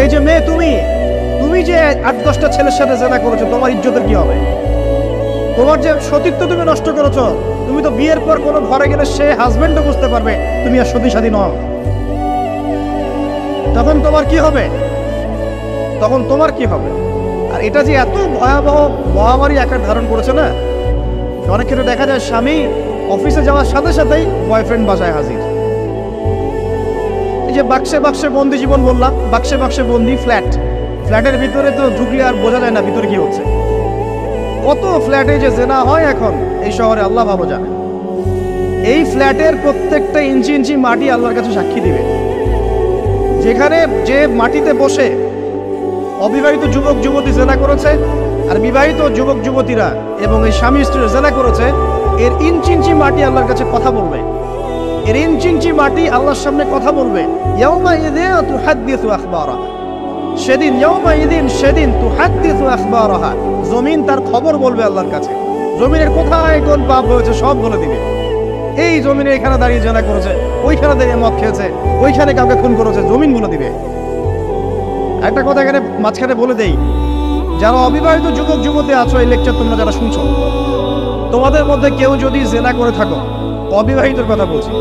এই যে মেয়ে, তুমি যে 8-10টা ছেলের সাথে জেনা করেছো, তোমার ইজ্জতের কি হবে? তোমার যে সতীত্ব তুমি নষ্ট করেছো। তুমি তো বিয়ের পর কোনো ঘরে গেলে সে হাজবেন্ডও বুঝতে পারবে তুমি আর সতী সাথী নও। তখন তোমার কি হবে? আর এটা যে এত ভয়াবহ মহামারী আকার ধারণ করেছে না, অনেক ক্ষেত্রে দেখা যায় স্বামী অফিসে যাওয়ার সাথে সাথেই বয়ফ্রেন্ড বাসায় হাজির। এই যে বাক্সে বাক্সে বন্দি জীবন বললাম, বাক্সে বাক্সে বন্দি ফ্ল্যাটের ভিতরে তো ঢুকলে আর বোঝা যায় না ভিতরে কি হচ্ছে। কত ফ্ল্যাটে যে জেনা হয় এখন এই শহরে আল্লাহ ভালো জানে। এই ফ্ল্যাটের প্রত্যেকটা ইঞ্চি ইঞ্চি মাটি আল্লাহর কাছে সাক্ষী দিবে। যেখানে যে মাটিতে বসে অবিবাহিত যুবক যুবতী জেনা করেছে আর বিবাহিত যুবক যুবতীরা এবং এই স্বামী স্ত্রীরা জেনা করেছে, এর ইঞ্চি ইঞ্চি মাটি আল্লাহর কাছে কথা বলবে। এর ইঞ্চি ইঞ্চি মাটি আল্লাহর সামনে কথা বলবে। সেদিন তুহাদ্দিসু আখবারাহা, জমিন তার খবর বলবে আল্লাহর কাছে। জমিনের কোথায় কোন পাপ হয়েছে সব বলে দিবে। এই জমিনে এখানে দাঁড়িয়ে জেনা করেছে, ওইখানে দাঁড়িয়ে মদ খেয়েছে, ওইখানে কাউকে খুন করেছে, জমিন বলে দিবে। একটা কথা এখানে মাঝখানে বলে দেই, যারা অবিবাহিত যুবক যুবতী আছো, এই লেকচার তোমরা যারা শুনছো, তোমাদের মধ্যে কেউ যদি জেনা করে থাকো, অবিবাহিতর কথা বলছি,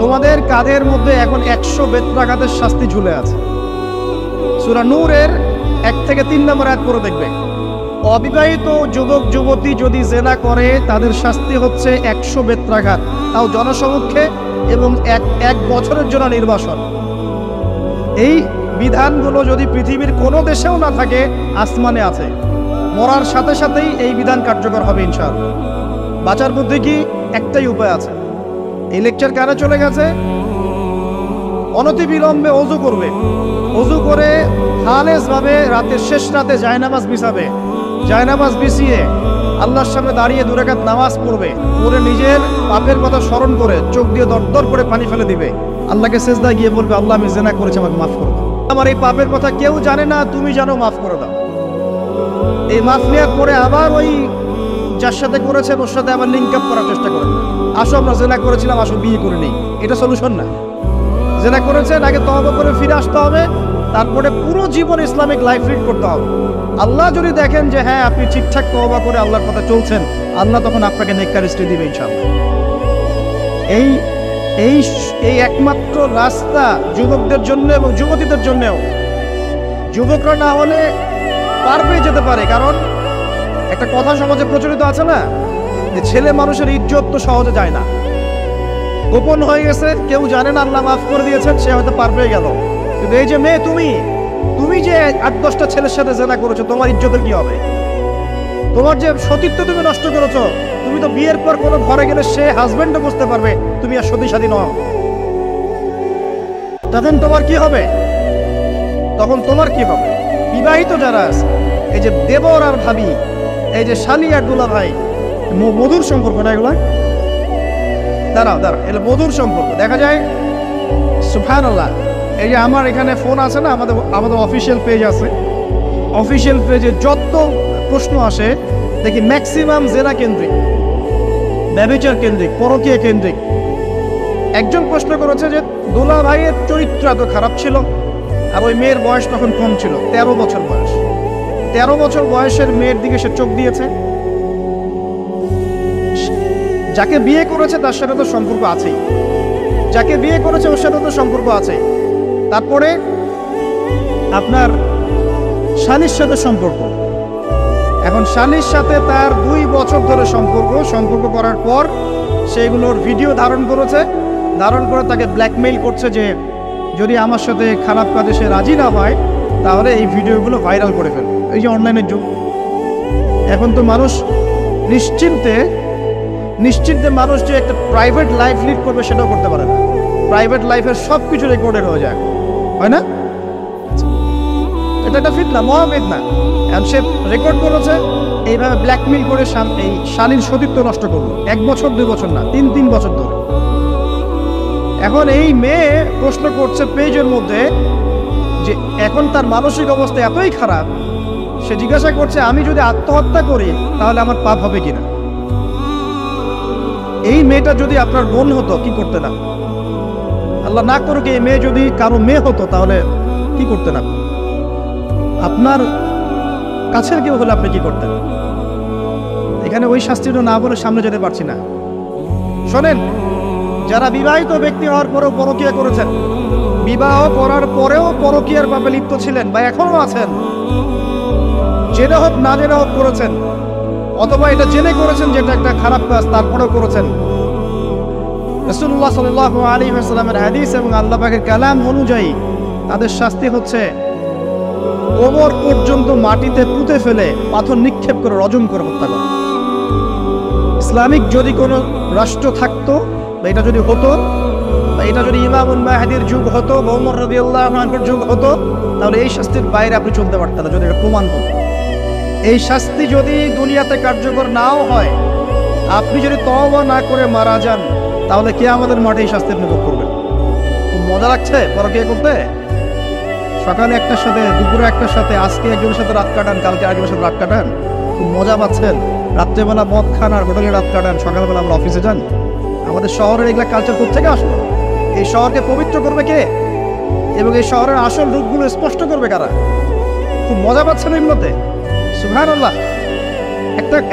তোমাদের কাঁধের মধ্যে এখন 100 বেত্রাঘাতের শাস্তি ঝুলে আছে। সূরা নূরের 1 থেকে 3 নম্বর আয়াত পড়ে দেখবে, অবিবাহিত যুবক যুবতী যদি জেনা করে তাদের শাস্তি হচ্ছে 100 বেত্রাঘাত, তাও জনসমক্ষে, এবং এক বছরের জন্য নির্বাসন। এই বিধানগুলো যদি পৃথিবীর কোনো দেশেও না থাকে, আসমানে আছে। মরার সাথে সাথেই এই বিধান কার্যকর হবে ইনশাআল্লাহ। বাঁচার মধ্যে কি একটাই উপায় আছে। এই লেকচার কানে চলে গেছে, অনতিবিলম্বে ওযু করবে। ওযু করে খালেসভাবে রাতের শেষ রাতে জায়নামাজ বিছাবে। জায়নামাজ বিছিয়ে আল্লাহর সামনে দাঁড়িয়ে 2 রাকাত নামাজ পড়বে। পড়ে নিজের পাপের কথা স্মরণ করে চোখ দিয়ে দরদর করে পানি ফেলে দিবে। আল্লাহকে সেজদায় গিয়ে বলবে, আল্লাহ আমি জেনা করেছি, আমাকে মাফ করে দাও। আমার এই পাপের কথা কেউ জানে না, তুমি জানো, মাফ করে দাও। এই মাফ নেওয়ার পরে আবার ওই যার সাথে করেছেন ওর সাথে আবার লিঙ্ক আপ করার চেষ্টা করেন। আসো আমরা জেনা করেছিলাম, আসো বিয়ে করে নেই। এটা সলিউশন না। জেনা করেছেন, আগে তওবা করে ফিরে আসতে হবে, তারপরে পুরো জীবন ইসলামিক লাইফ লিড করতে হবে। আল্লাহ যদি দেখেন যে হ্যাঁ আপনি ঠিকঠাক তওবা করে আল্লাহর কথা চলছেন, আল্লাহ তখন আপনাকে নেককার স্ত্রী দিবে ইনশাআল্লাহ। এই একমাত্র রাস্তা যুবকদের জন্য এবং যুবতীদের জন্যও। যুবকরা না হলে পার পেয়ে যেতে পারে, কারণ একটা কথা সমাজে প্রচলিত আছে না, যে ছেলে মানুষের ইজ্জত তো সহজে যায় না, গোপন হয়ে গেছে, কেউ জানে না, আল্লাহ মাফ করে দিয়েছেন, সে হয়তো পার পেয়ে গেল। কিন্তু এই যে মেয়ে, তুমি যে 8-10টা ছেলের সাথে জেনা করেছো, তোমার ইজ্জতের কি হবে? তোমার যে সতীত্ব তুমি নষ্ট করেছো। তুমি তো বিয়ের পর কোনো ঘরে গেলে সে হাজবেন্ডও বুঝতে পারবে তুমি আর সতী সাথী নও। তখন তোমার কি হবে? বিবাহিত যারা আছে, এই যে দেবর আর ভাবি, এই যে শালি আর দুলা ভাই, মধুর সম্পর্ক না এগুলা? দাঁড়াও, এগুলো মধুর সম্পর্ক। দেখা যায় সুবহানাল্লাহ, এই যে আমার এখানে ফোন আছে না, আমাদের অফিসিয়াল পেজ আছে। অফিসিয়াল পেজে যত প্রশ্ন আসে দেখি ম্যাক্সিমাম জেনা কেন্দ্রিক, ব্যভিচার কেন্দ্রিক, পরকীয়া কেন্দ্রিক। একজন প্রশ্ন করেছে যে দুলা ভাইয়ের চরিত্র এত খারাপ ছিল, আর ওই মেয়ের বয়স তখন কম ছিল, 13 বছর বয়স। 13 বছর বয়সের মেয়ের দিকে সে চোখ দিয়েছে। যাকে বিয়ে করেছে তার সাথে তো সম্পর্ক আছেই, যাকে বিয়ে করেছে ওর সাথে তো সম্পর্ক আছে। তারপরে আপনার শালীর সাথে সম্পর্ক। এখন শালীর সাথে তার 2 বছর ধরে সম্পর্ক করার পর সেগুলোর ভিডিও ধারণ করে তাকে ব্ল্যাকমেইল করছে যে যদি আমার সাথে খারাপ কাজে সে রাজি না হয় তাহলে এই ভিডিওগুলো ভাইরাল করে ফেলবে। এই যে অনলাইনের যুগ, এখন তো মানুষ নিশ্চিন্তে মানুষ যে একটা প্রাইভেট লাইফ লিড করবে সেটাও করতে পারে না। প্রাইভেট লাইফের সব কিছু রেকর্ডেড হয়ে যায়, হয় না? এটা একটা ফিতনা, মহাফিতনা। এখন সে রেকর্ড করেছে, এইভাবে ব্ল্যাকমেইল করে এই শালীর সতীত্ব নষ্ট করলো। 1 বছর 2 বছর না, 3 বছর ধরে। এখন এই মেয়ে প্রশ্ন করছে পেজের মধ্যে যে এখন তার মানসিক অবস্থা এতই খারাপ, সে জিজ্ঞাসা করছে আমি যদি আত্মহত্যা করি তাহলে আমার পাপ হবে কিনা। এই মেয়েটা যদি আপনার বোন হতো কি করতে না? আল্লাহ না করুক এই মেয়ে যদি কারো মেয়ে হতো তাহলে কি করতে না? আপনার কাছের কেউ হলে আপনি কি করতেন? এখানে ওই শাস্তিটা না বলে সামনে যেতে পারছি না। শোনেন, যারা বিবাহিত ব্যক্তি হওয়ার পরেও পরকীয়া করেছেন, বিবাহ করার পরেও পরকীয়ার পাপে লিপ্ত ছিলেন বা এখনো আছেন, জেনে হোক না জেনে হোক করেছেন, অথবা এটা জেনে করেছেন যেটা একটা খারাপ কাজ তারপরেও করেছেন, রাসূলুল্লাহ সাল্লাল্লাহু আলাইহি ওয়াসাল্লামের হাদিস এবং আল্লাহ পাকের কালাম অনুযায়ী তাদের শাস্তি হচ্ছে কোমর পর্যন্ত মাটিতে পুঁতে ফেলে পাথর নিক্ষেপ করে রজম করে হত্যা করা। ইসলামিক যদি কোনো রাষ্ট্র থাকতো বা এটা যদি হতো, বা এটা যদি ইমামুল মাহদির যুগ হতো বা ওমর রাদিয়াল্লাহু আনহুর যুগ হতো, তাহলে এই শাস্তির বাইরে আপনি চলতে পারতেন না, যদি এটা প্রমাণ হতো। এই শাস্তি যদি দুনিয়াতে কার্যকর নাও হয়, আপনি যদি তওবা না করে মারা যান, তাহলে কিয়ামতের মাঠে এই শাস্তি আপনি ভোগ করবেন। খুব মজা লাগছে পরকীয়া করতে। সকালে একটার সাথে, দুপুরে একটার সাথে, আজকে একজনের সাথে রাত কাটান, কালকে আরেকজনের সাথে রাত কাটান, খুব মজা পাচ্ছেন। রাত্রেবেলা মদ খান আর হোটেলে রাত কাটান, সকালবেলা আমরা অফিসে যান। আমাদের শহরের এগুলা কালচার কোত্থেকে আসলো? এই শহরকে পবিত্র করবে কে এবং এই শহরের আসল রূপগুলো স্পষ্ট করবে কারা? খুব মজা পাচ্ছেন এগুলোতে। সুবহানাল্লাহ।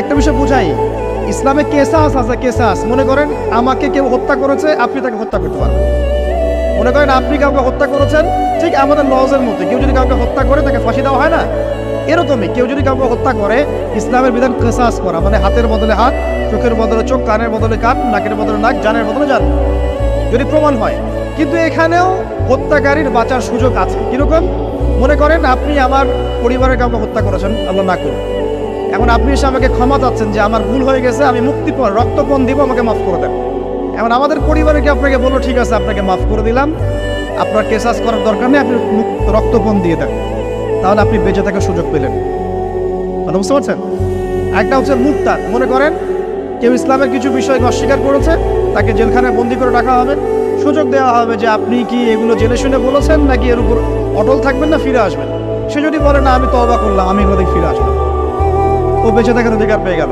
একটা বিষয় বুঝাই, ইসলামে কেসাস আছে। কেসাস মনে করেন আমাকে কেউ হত্যা করেছে, আপনি তাকে হত্যা করতে পারবেন। মনে করেন আপনি কাউকে হত্যা করেছেন, ঠিক আমাদের লজের মধ্যে কেউ যদি কাউকে হত্যা করে তাকে ফাঁসি দেওয়া হয় না, এরকমই কেউ যদি কাউকে হত্যা করে, ইসলামের বিধান কেসাস করা, মানে হাতের বদলে হাত, চোখের বদলে চোখ, কানের বদলে কান, নাকের বদলে নাক, জানের বদলে জান, যদি প্রমাণ হয়। কিন্তু এখানেও হত্যাকারীর বাঁচার সুযোগ আছে। কিরকম? মনে করেন আপনি আমার পরিবারের কাউকে হত্যা করেছেন, আল্লাহ না করুন। এখন আপনি এসে আমাকে ক্ষমা চাচ্ছেন যে আমার ভুল হয়ে গেছে, আমি মুক্তিপণ রক্তপণ দিব, আমাকে মাফ করে দেন। এখন আমাদের পরিবারকে আপনাকে বললো ঠিক আছে আপনাকে মাফ করে দিলাম, আপনার কেসাস করার দরকার নেই, আপনি রক্তপণ দিয়ে দেন, তাহলে আপনি বেঁচে থাকার সুযোগ পেলেন। কথা বুঝতে পারছেন? একটা হচ্ছে মুরতাদ। মনে করেন কেউ ইসলামের কিছু বিষয় অস্বীকার করেছে, তাকে জেলখানায় বন্দি করে রাখা হবে, সুযোগ দেওয়া হবে যে আপনি কি এগুলো জেনে শুনে বলেছেন নাকি এর উপর অটল থাকবেন না ফিরে আসবেন। সে যদি বলে না আমি তওবা করলাম, আমি এগুলো থেকে ফিরে আসলাম, ও বেঁচে থাকার অধিকার পেয়ে গেল।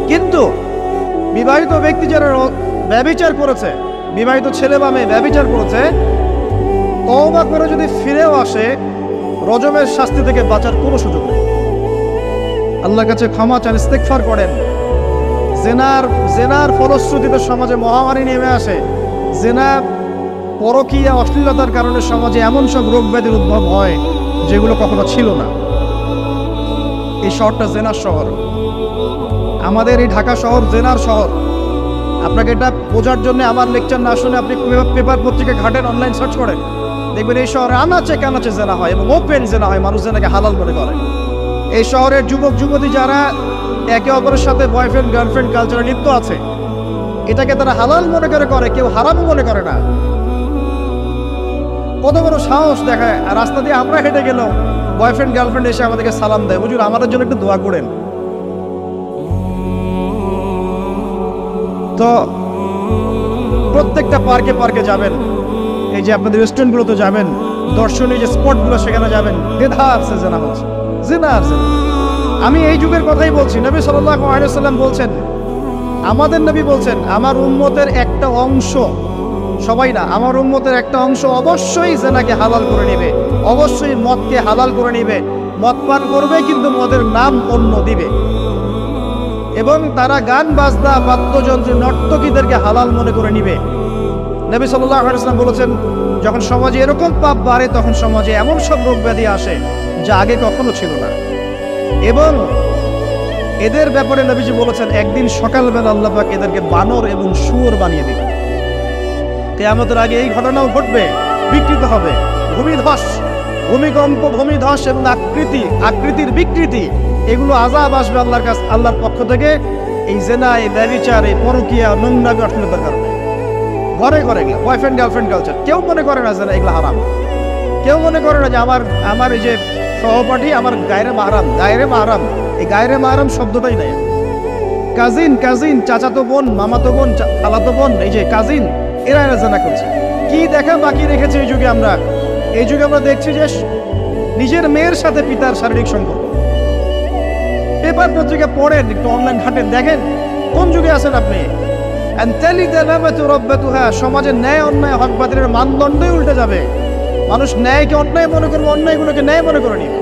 কিন্তু বিবাহিত ব্যক্তি যারা ব্যভিচার করেছে, বিবাহিত ছেলে বা মেয়ে ব্যভিচার করেছে, তওবা করে যদি ফিরেও আসে, রজমের শাস্তি থেকে বাঁচার কোনো সুযোগ নেই। আল্লাহর কাছে ক্ষমা চান, ইস্তেগফার করেন। জেনার ফলশ্রুতিতে সমাজে মহামারী নেমে আসে। জেনা, পরকীয়া, অশ্লীলতার কারণে সমাজে এমন সব রোগ ব্যাধির উদ্ভব হয় যেগুলো কখনো ছিল না। এই শহরটা জেনার শহর। আমাদের এই ঢাকা শহর জেনার শহর। আপনাকে এটা বোঝার জন্য আমার লেকচার না শুনে আপনি পেপার পত্রিকা ঘাটেন, অনলাইন সার্চ করেন, দেখবেন এই শহরে আনাচে কানাচে জেনা হয় এবং ওপেন জেনা হয়, মানুষ জেনাকে হালাল মনে করে। এই শহরের যুবক যুবতী যারা একে অপরের সাথে বয়ফ্রেন্ড গার্লফ্রেন্ড কালচারে লিপ্ত আছে, এটাকে তারা হালাল মনে করে, কেউ হারাম মনে করে না। কত বড় সাহস দেখায়। আর রাস্তা দিয়ে আমরা হেঁটে গেল, বয়ফ্রেন্ড গার্লফ্রেন্ড এসে আমাদেরকে সালাম দেয়, হুজুর আমাদের জন্য একটু দোয়া করেন। তো প্রত্যেকটা পার্কে পার্কে যাবেন, এই যে আপনাদের রেস্টুরেন্টগুলোতে যাবেন, দর্শনীয় যে স্পটগুলো সেখানে যাবেন, দেধার সে জেনা হচ্ছে, জিনার জেনা। আমি এই যুগের কথাই বলছি। নবী সাল্লাল্লাহু আলাইহি ওয়াসাল্লাম বলছেন, আমাদের নবী বলছেন, আমার উম্মতের একটা অংশ, সবাই না, আমার উম্মতের একটা অংশ অবশ্যই জেনাকে হালাল করে নেবে, অবশ্যই মদকে হালাল করে নেবে, মদ পান করবে কিন্তু মদের নাম অন্য দিবে, এবং তারা গান বাজনা বাদ্যযন্ত্র নর্তকীদেরকে হালাল মনে করে নিবে। নবী সাল্লাল্লাহু আলাইহি ওয়াসাল্লাম বলেছেন, যখন সমাজে এরকম পাপ বাড়ে তখন সমাজে এমন সব রোগ ব্যাধি আসে যা আগে কখনো ছিল না। এবং এদের ব্যাপারে নবীজি বলেছেন, একদিন সকালবেলা আল্লাহ পাক এদেরকে বানর এবং শুয়োর বানিয়ে দিবেন। কিয়ামতের আগে এই ঘটনাও ঘটবে, বিকৃত হবে, ভূমিধস, ভূমিকম্প, ভূমিধস এবং আকৃতির বিকৃতি, এগুলো আযাব আসবে আল্লাহর কাছে, আল্লাহর পক্ষ থেকে। এই জেনা, এই ব্যভিচার, এই পরকীয়া, নোংরামি, অশ্লীলতার কারণে ঘরে ঘরে এগুলো বয়ফ্রেন্ড গার্লফ্রেন্ড কালচার। কেউ মনে করে না যে এগুলো হারাম, কেউ মনে করে না যে আমার এই যে সহপাঠী আমার গায়রে মাহরাম। এই গায়রে মাহরাম শব্দটাই নাই। কাজিন, চাচাতো বোন, মামাতো বোন, খালাতো বোন, এই যে কাজিন, এরা জেনা করছে। কি দেখা বাকি রেখেছে এই যুগে আমরা? এই যুগে আমরা দেখছি যে নিজের মেয়ের সাথে পিতার শারীরিক সম্পর্ক। পেপার পত্রিকা পড়েন, একটু অনলাইন ঘাটেন, দেখেন কোন যুগে আছেন আপনি। সমাজের ন্যায় অন্যায় হক বাতিলের মানদণ্ডই উল্টে যাবে। মানুষ ন্যায়কে অন্যায় মনে করবে, অন্যায়গুলোকে ন্যায় মনে করে নিবে।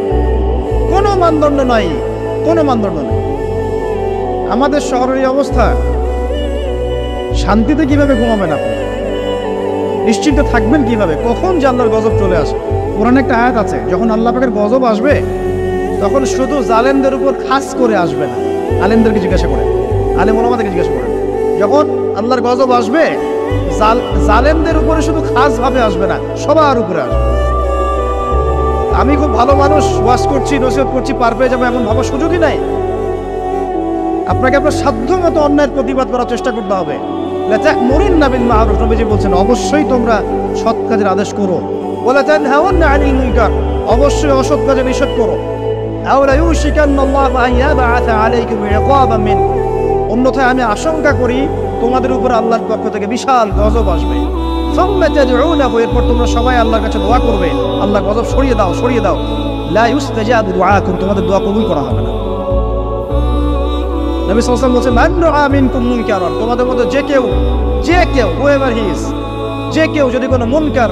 কোনো মানদণ্ড নাই, কোনো মানদণ্ড নেই। আমাদের শহরের এই অবস্থা, শান্তিতে কিভাবে ঘুমাবেন আপনি? নিশ্চিন্ত থাকবেন কিভাবে? কখন যে আল্লাহর গজব চলে আসে। কোরআনে একটা আয়াত আছে, যখন আল্লাহ পাকের গজব আসবে তখন শুধু জালেমদের উপর খাস করে আসবে না। আলেমদেরকে জিজ্ঞাসা করেন, আলেম ওলামাদেরকে জিজ্ঞাসা করেন, যখন আল্লাহর গজব আসবে জালেমদের উপরে শুধু খাস ভাবে আসবে না, সবার উপরে আসবে। আমি খুব ভালো মানুষ, ওয়াজ করছি, নসিহত করছি, পার পেয়ে যাবো এমন ভাবার সুযোগই নাই। আপনাকে আপনার সাধ্য মতো অন্যায়ের প্রতিবাদ করার চেষ্টা করতে হবে। লাতা'মুরুন্না বিল মা'রুফ, নবীজি বলছেন অবশ্যই তোমরা সৎ কাজের আদেশ করো। ওয়ালা তানহাউন্না আনিল মুনকার, অবশ্যই অসৎ কাজে নিষেধ করো। আও লা ইউশিকান্নাল্লাহু আন ইয়াবআসা আলাইকুম ইকাবাম মিন, অন্যথায় আমি আশঙ্কা করি তোমাদের উপর আল্লাহর পক্ষ থেকে বিশাল গজব আসবে। সুম্মা তাদউনাহু, এরপর তোমরা সবাই আল্লাহর কাছে দোয়া করবে, আল্লাহ গজব সরিয়ে দাও, সরিয়ে দাও। লা ইউস্তাজাবু দুআকুম, তোমাদের দোয়া কবুল করা হবে না। নবী সাল্লাল্লাহু আলাইহি ওয়াসাল্লাম বলেছেন, মান রাআ মিনকুম মুনকারান, তোমাদের মধ্যে যে কেউ whoever he is, যে কেউ যদি কোনো মুনকার,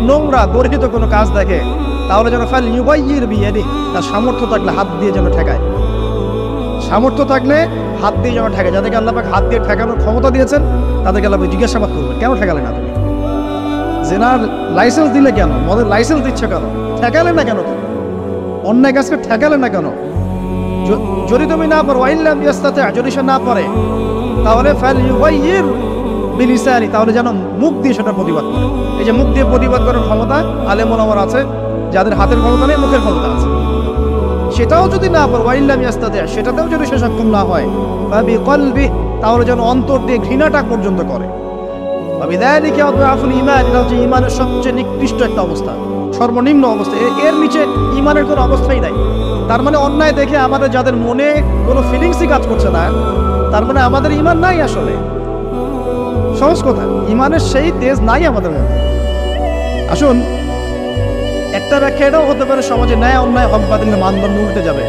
নোংরা গর্হিত কোনো কাজ দেখে, তাহলে যেন ফাল ইউগাইয়ির বিয়াদিহি, তার সামর্থ্য থাকলে হাত দিয়ে যেন ঠেকায়। সামর্থ্য থাকলে হাত দিয়ে যেন ঠেকায়। যাদেরকে আল্লাহ পাক হাত দিয়ে ঠেকানোর ক্ষমতা দিয়েছেন তাদেরকে আল্লাহ জিজ্ঞাসাবাদ করবেন, কেন ঠেকালে না তুমি? জেনার লাইসেন্স দিলে কেন? মদের লাইসেন্স দিচ্ছ কেন? ঠেকালে না কেন? তুমি অন্যায় কাজকে ঠেকালে না কেন? যদি তুমি না পারো, ওয়াইল্লাম ইয়াস্তাতি, যদি সে না পারে, তাহলে ফাল ইউগাইয়ির বিলিসানি, তাহলে যেন মুখ দিয়ে সেটা প্রতিবাদ করে। এই যে মুখ দিয়ে প্রতিবাদ করার ক্ষমতা আলেম ওলামার আছে, যাদের হাতের ক্ষমতা নেই, মুখের ক্ষমতা আছে। সেটাও যদি না পারো, ওয়াইল্লাম ইয়াস্তাতি, সেটাতেও যদি সে সক্ষম না হয়, ফাবিকলবি, তাহলে যেন অন্তর দিয়ে ঘৃণাটা পর্যন্ত করে। ফাবিযালিকা আদআফুল ঈমান, এটা হচ্ছে ঈমানের সবচেয়ে নিকৃষ্ট একটা অবস্থা, সর্বনিম্ন অবস্থা। এর নিচে ঈমানের কোনো অবস্থাই নাই। তার মানে অন্যায় দেখে আমাদের যাদের মনে কোনো ফিলিংসই কাজ করছে না, তার মানে আমাদের ঈমান নাই। আসলে সহজ কথা, ঈমানের সেই তেজ নাই আমাদের মধ্যে। আসুন, একটা ব্যাখ্যা এটাও হতে পারে সমাজে ন্যায় অন্যায় হক বাতিলের মানদণ্ড উল্টে যাবে।